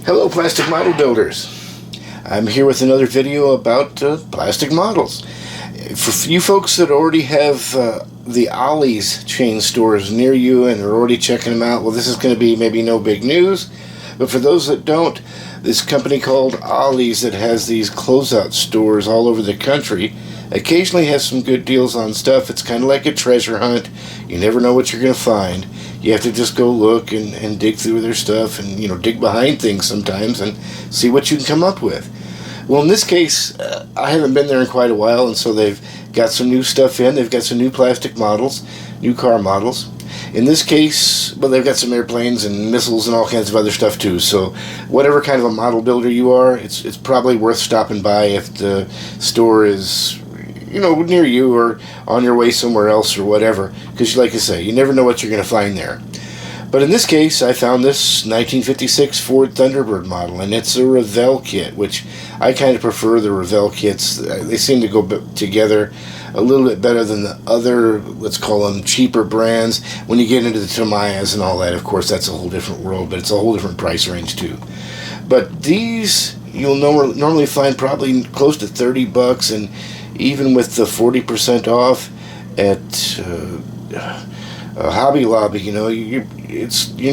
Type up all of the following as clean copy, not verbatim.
Hello plastic model builders. I'm here with another video about plastic models. For you folks that already have the Ollies chain stores near you and are already checking them out, well, this is going to be maybe no big news. But for those that don't, this company called Ollies that has these closeout stores all over the country occasionally has some good deals on stuff. It's kind of like a treasure hunt. You never know what you're going to find. You have to just go look and dig through their stuff and, you know, dig behind things sometimes and see what you can come up with. Well, in this case, I haven't been there in quite a while, and so they've got some new stuff in. They've got some new plastic models, new car models. In this case, well, they've got some airplanes and missiles and all kinds of other stuff too. So whatever kind of a model builder you are, it's probably worth stopping by if the store is, you know, near you or on your way somewhere else or whatever. Because like I say, you never know what you're going to find there. But in this case, I found this 1956 Ford Thunderbird model, and it's a Revel kit, which I kind of prefer the Revel kits. They seem to go together a little bit better than the other, let's call them cheaper brands. When you get into the Tamayas and all that, of course, that's a whole different world, but it's a whole different price range too. But these you'll normally find probably close to $30, and even with the 40% off at Hobby Lobby, you know, you're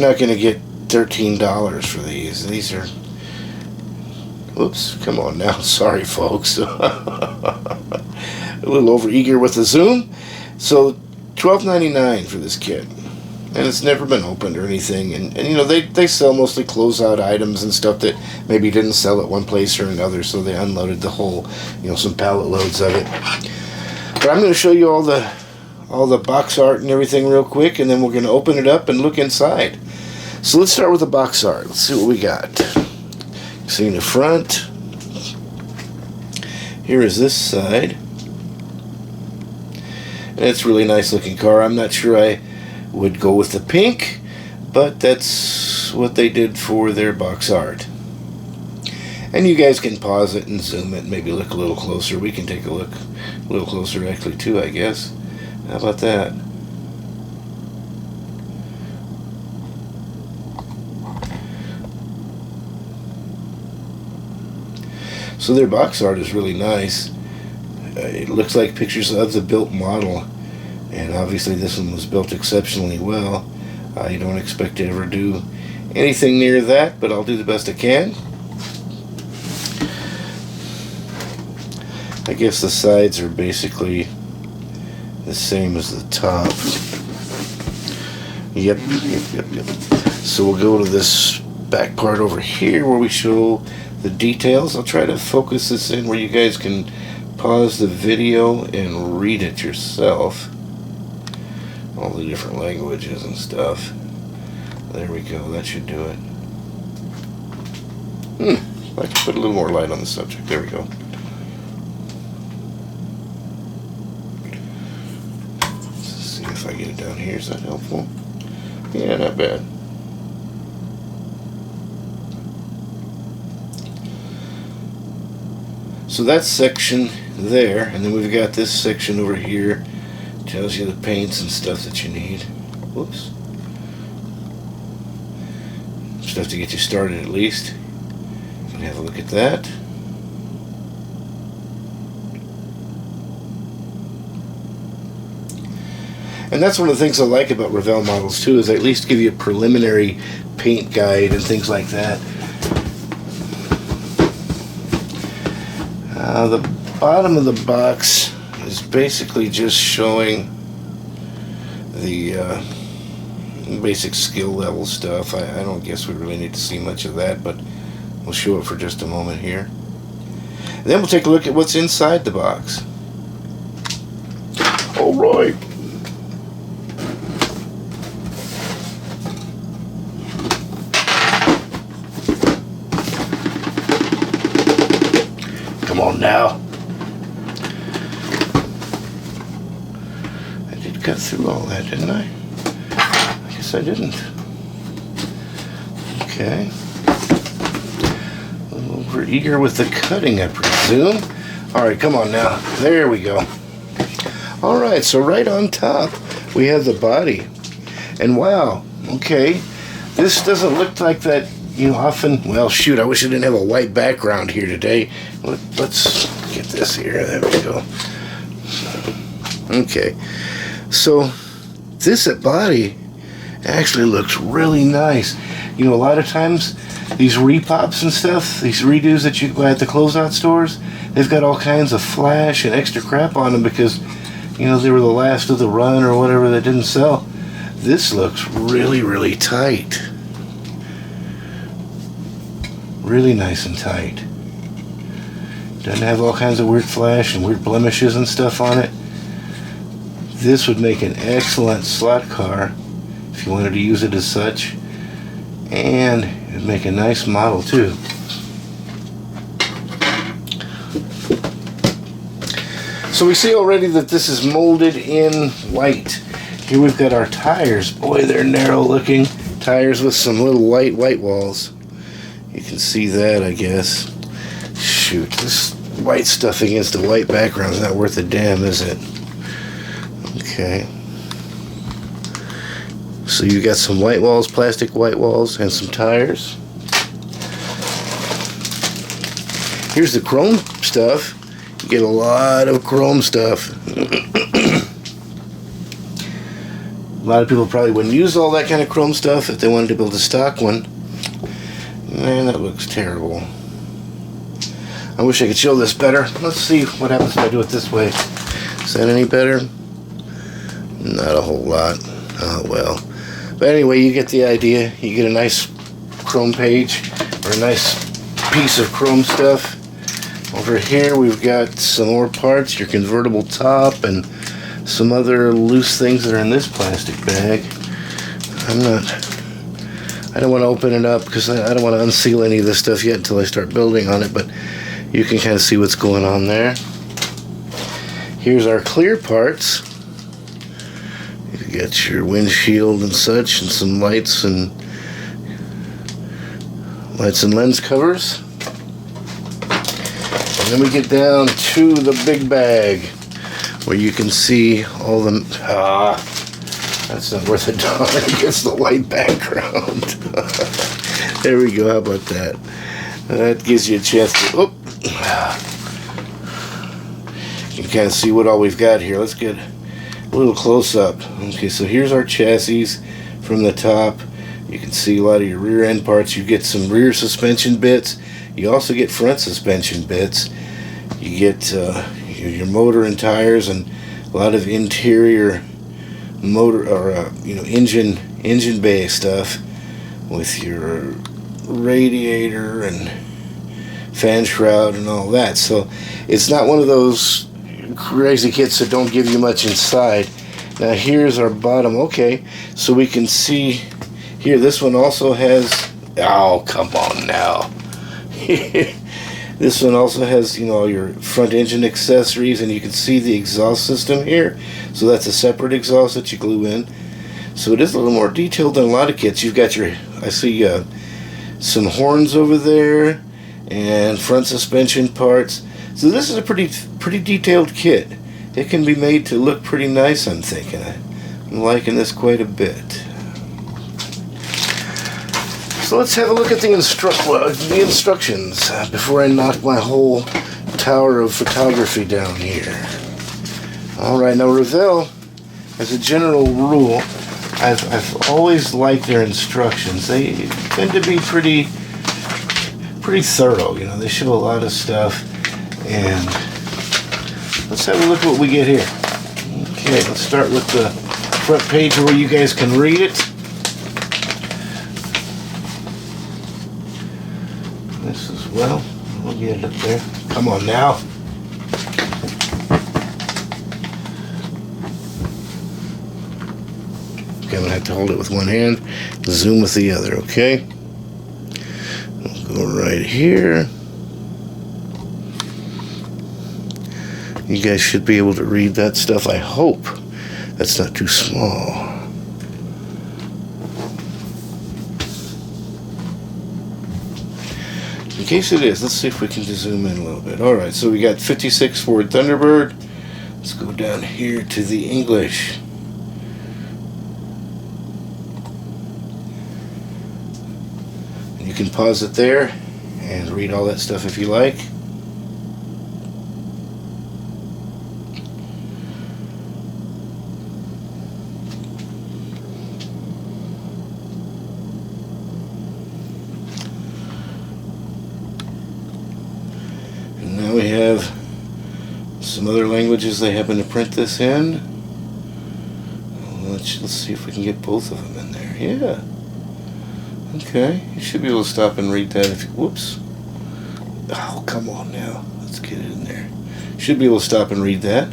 not going to get $13 for these. These are, oops, come on now, sorry folks, a little over eager with the zoom. So $12.99 for this kit, and it's never been opened or anything. And you know, they sell mostly closeout items and stuff that maybe didn't sell at one place or another, so they unloaded the whole, you know, some pallet loads of it. But I'm going to show you all the box art and everything real quick, and then we're going to open it up and look inside. So let's start with the box art. Let's see what we got. See in the front. Here is this side. And it's a really nice looking car. I'm not sure I would go with the pink, but that's what they did for their box art. And you guys can pause it and zoom it and maybe look a little closer. We can take a look a little closer actually too, I guess. How about that? So their box art is really nice. It looks like pictures of the built model, and obviously this one was built exceptionally well. I don't expect to ever do anything near that, but I'll do the best I can. I guess the sides are basically the same as the top. Yep. So we'll go to this back part over here where we show the details. I'll try to focus this in where you guys can pause the video and read it yourself. All the different languages and stuff. There we go. That should do it. I can put a little more light on the subject. There we go. If I get it down here, is that helpful? Yeah, not bad. So that section there, and then we've got this section over here. Tells you the paints and stuff that you need. Whoops. Stuff to get you started at least. You can have a look at that. And that's one of the things I like about Revel models too, is they at least give you a preliminary paint guide and things like that. The bottom of the box is basically just showing the basic skill level stuff. I don't guess we really need to see much of that, but we'll show it for just a moment here. And then we'll take a look at what's inside the box. All right. Come on now. I did cut through all that, didn't I? I guess I didn't. Okay. A little over eager with the cutting, I presume. Alright, come on now. There we go. Alright, so right on top we have the body. And wow, okay, this doesn't look like that often, well, shoot, I wish I didn't have a white background here today. Let's get this here. There we go. Okay. So this body actually looks really nice. A lot of times these repops and stuff, these redos that you buy at the closeout stores, they've got all kinds of flash and extra crap on them because, they were the last of the run or whatever that didn't sell. This looks really, really tight. Really nice and tight. Doesn't have all kinds of weird flash and weird blemishes and stuff on it. This would make an excellent slot car if you wanted to use it as such. And it'd make a nice model too. So we see already that this is molded in white. Here we've got our tires. Boy, they're narrow looking. Tires with some little white walls. You can see that, I guess. Shoot, this white stuff against the white background is not worth a damn, is it? Okay. So you got some white walls, plastic white walls, and some tires. Here's the chrome stuff. You get a lot of chrome stuff. A lot of people probably wouldn't use all that kind of chrome stuff if they wanted to build a stock one. Man, that looks terrible. I wish I could show this better. Let's see what happens if I do it this way. Is that any better? Not a whole lot. Oh well. But anyway, you get the idea. You get a nice chrome page or a nice piece of chrome stuff. Over here we've got some more parts, your convertible top and some other loose things that are in this plastic bag. I don't want to open it up because I don't want to unseal any of this stuff yet until I start building on it, but you can kind of see what's going on there. Here's our clear parts. You got your windshield and such, and some lights and lens covers. And then we get down to the big bag where you can see all the that's not worth a dollar against the white background. There we go. How about that? That gives you a chance to you can kind of see what all we've got here. Let's get a little close up. Okay, so here's our chassis from the top. You can see a lot of your rear end parts. You get some rear suspension bits. You also get front suspension bits. You get your motor and tires and a lot of interior motor or engine bay stuff with your radiator and fan shroud and all that. So it's not one of those crazy kits that don't give you much inside. Now here's our bottom. Okay, so we can see here this one also has, oh come on now. This one also has, your front engine accessories, and you can see the exhaust system here. So that's a separate exhaust that you glue in. So it is a little more detailed than a lot of kits. You've got I see some horns over there and front suspension parts. So this is a pretty detailed kit. It can be made to look pretty nice, I'm thinking. I'm liking this quite a bit. So let's have a look at the instructions before I knock my whole tower of photography down here. Alright, now Revel, as a general rule, I've always liked their instructions. They tend to be pretty thorough. They show a lot of stuff. And let's have a look at what we get here. Okay, let's start with the front page where you guys can read it. This as well. We'll get it up there. Come on now. Okay, I'm going to have to hold it with one hand, zoom with the other, okay? We'll go right here. You guys should be able to read that stuff, I hope. That's not too small. In case it is, let's see if we can just zoom in a little bit. Alright, so we got 56 Ford Thunderbird. Let's go down here to the English. And you can pause it there and read all that stuff if you like. And now we have some other languages they happen to print this in. Let's see if we can get both of them in there. Yeah. Okay, you should be able to stop and read that if you, whoops. Oh, come on now. Let's get it in there. Should be able to stop and read that.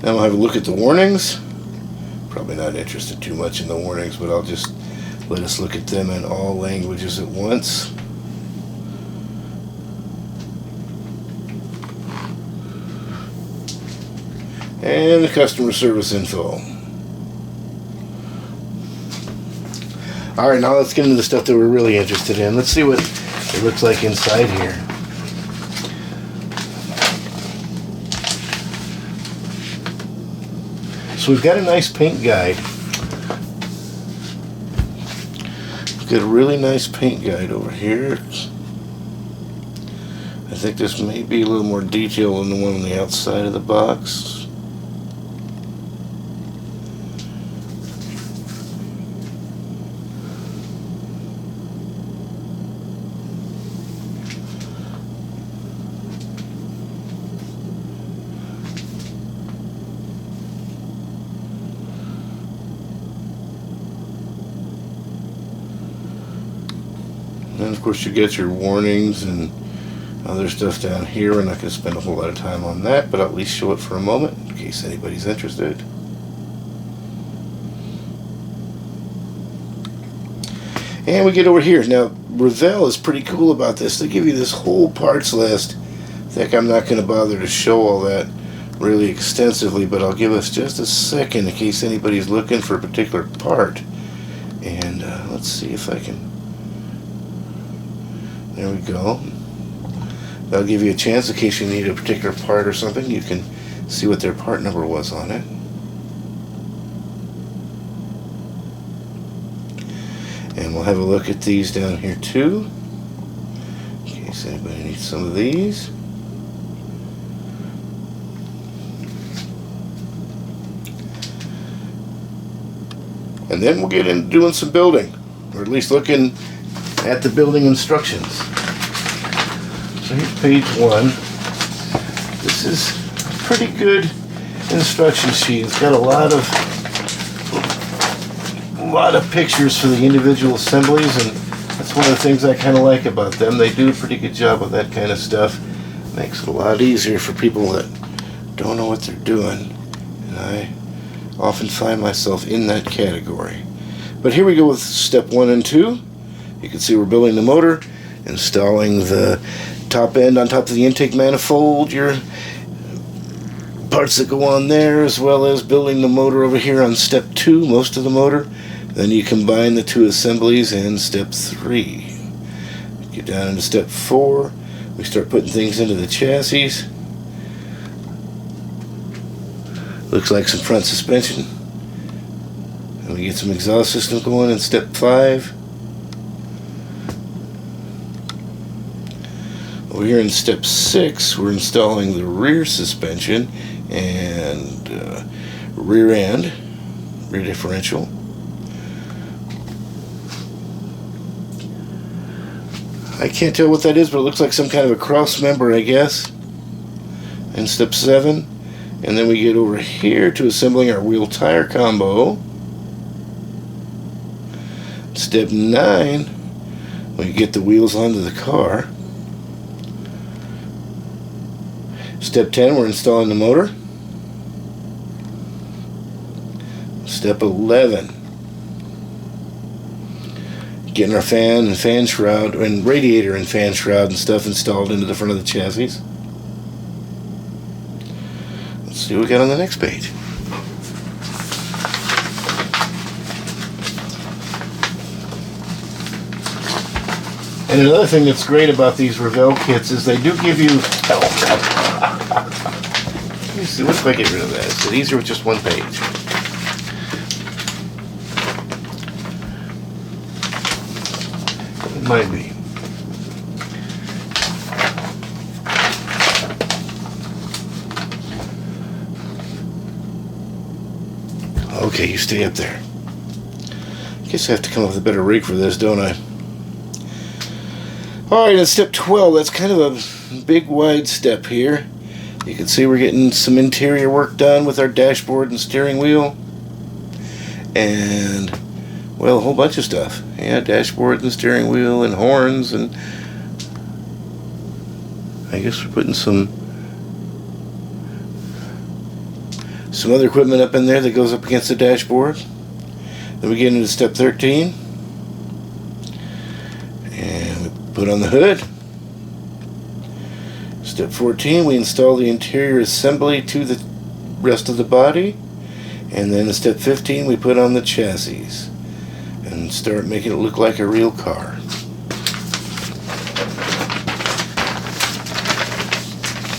Now we'll have a look at the warnings. Probably not interested too much in the warnings, but I'll just let us look at them in all languages at once. And the customer service info. Alright, now let's get into the stuff that we're really interested in. Let's see what it looks like inside here. So we've got a nice paint guide. We've got a really nice paint guide over here. I think this may be a little more detail than the one on the outside of the box. And of course you get your warnings and other stuff down here. We're not going to spend a whole lot of time on that, but I'll at least show it for a moment in case anybody's interested. And we get over here. Now Revel is pretty cool about this. They give you this whole parts list. I think I'm not going to bother to show all that really extensively, but I'll give us just a second in case anybody's looking for a particular part. And let's see if I can. There we go. That'll give you a chance in case you need a particular part or something. You can see what their part number was on it. And we'll have a look at these down here too, in case anybody needs some of these. And then we'll get into doing some building, or at least looking at the building instructions. So here's page 1. This is a pretty good instruction sheet. It's got a lot of pictures for the individual assemblies, and that's one of the things I kind of like about them. They do a pretty good job with that kind of stuff. Makes it a lot easier for people that don't know what they're doing, and I often find myself in that category. But here we go with step 1 and 2. You can see we're building the motor, installing the top end on top of the intake manifold, your parts that go on there, as well as building the motor over here on step 2, most of the motor. Then you combine the two assemblies in step 3. Get down into step 4. We start putting things into the chassis. Looks like some front suspension. And we get some exhaust system going in step 5. Over here in step 6, we're installing the rear suspension and rear differential. I can't tell what that is, but it looks like some kind of a cross member, I guess. In step 7. And then we get over here to assembling our wheel tire combo. Step 9, we get the wheels onto the car. Step 10, we're installing the motor. Step 11, getting our fan and fan shroud and radiator and fan shroud and stuff installed into the front of the chassis. Let's see what we got on the next page. And another thing that's great about these Revel kits is they do give you... Let me see, what if I get rid of that? Is it easier with just one page? Might be. Okay, you stay up there. Guess I have to come up with a better rig for this, don't I? Alright, in step 12, that's kind of a big wide step here. You can see we're getting some interior work done with our dashboard and steering wheel. And, well, a whole bunch of stuff. Yeah, dashboard and steering wheel and horns, and I guess we're putting some other equipment up in there that goes up against the dashboard. Then we get into step 13. And we put on the hood. Step 14, we install the interior assembly to the rest of the body. And then in step 15, we put on the chassis and start making it look like a real car.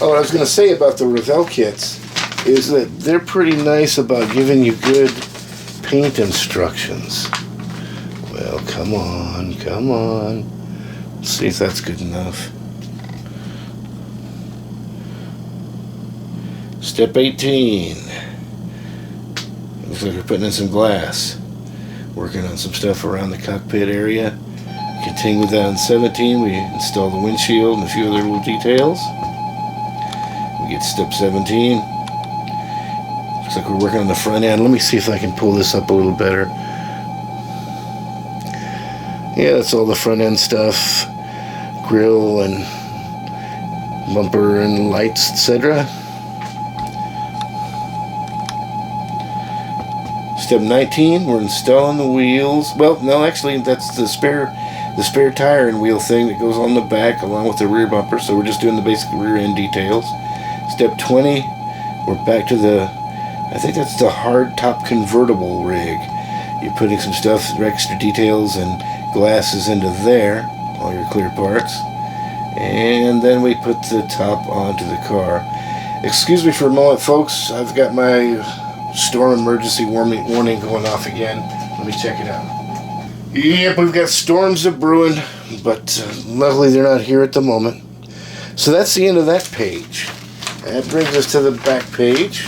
Oh, what I was going to say about the Revel kits is that they're pretty nice about giving you good paint instructions. Well, come on, come on. Let's see if that's good enough. Step 18. Looks like we're putting in some glass. Working on some stuff around the cockpit area. Continue with that on 17. We install the windshield and a few other little details. We get step 17. Looks like we're working on the front end. Let me see if I can pull this up a little better. Yeah, that's all the front end stuff. Grill and bumper and lights, etc. Step 19, we're installing the wheels. Well, no, actually, that's the spare tire and wheel thing that goes on the back along with the rear bumper. So we're just doing the basic rear end details. Step 20, we're back to the, I think that's the hard top convertible rig. You're putting some stuff, extra details and glasses into there, all your clear parts. And then we put the top onto the car. Excuse me for a moment, folks. I've got my storm emergency warning going off again. Let me check it out. Yep, we've got storms a-brewing, but luckily they're not here at the moment. So that's the end of that page. That brings us to the back page.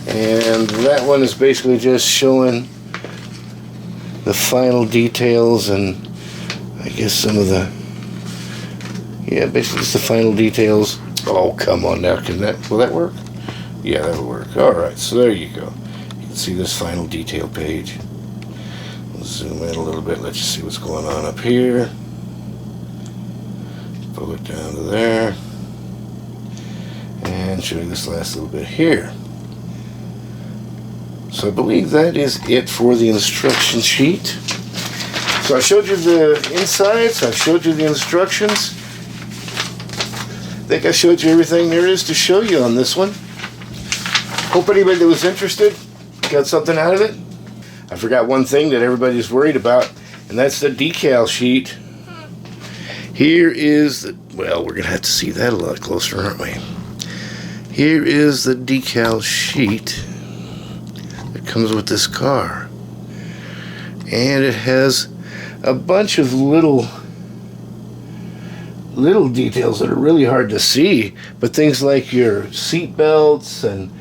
And that one is basically just showing the final details and I guess some of the, yeah, basically just the final details. Oh, come on now. Will that work? Yeah, that'll work. Alright, so there you go. You can see this final detail page. We'll zoom in a little bit, let you see what's going on up here. Pull it down to there. And show you this last little bit here. So I believe that is it for the instruction sheet. So I showed you the insides, I showed you the instructions. I think I showed you everything there is to show you on this one. Hope anybody that was interested got something out of it. I forgot one thing that everybody's worried about, and that's the decal sheet. Here is the, well, we're going to have to see that a lot closer, aren't we? Here is the decal sheet that comes with this car. And it has a bunch of little details that are really hard to see, but things like your seat belts and,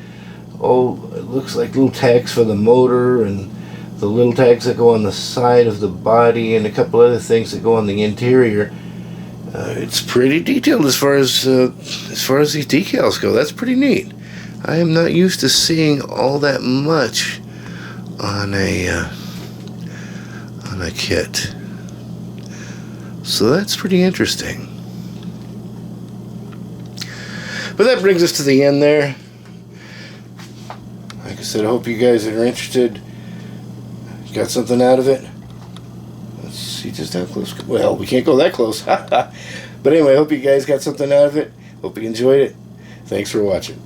oh, it looks like little tags for the motor and the little tags that go on the side of the body and a couple other things that go on the interior. It's pretty detailed as far as these decals go. That's pretty neat. I am not used to seeing all that much on a kit, so that's pretty interesting. But that brings us to the end there. Like I said, I hope you guys that are interested got something out of it. Let's see just how close. Well, we can't go that close. But anyway, I hope you guys got something out of it. Hope you enjoyed it. Thanks for watching.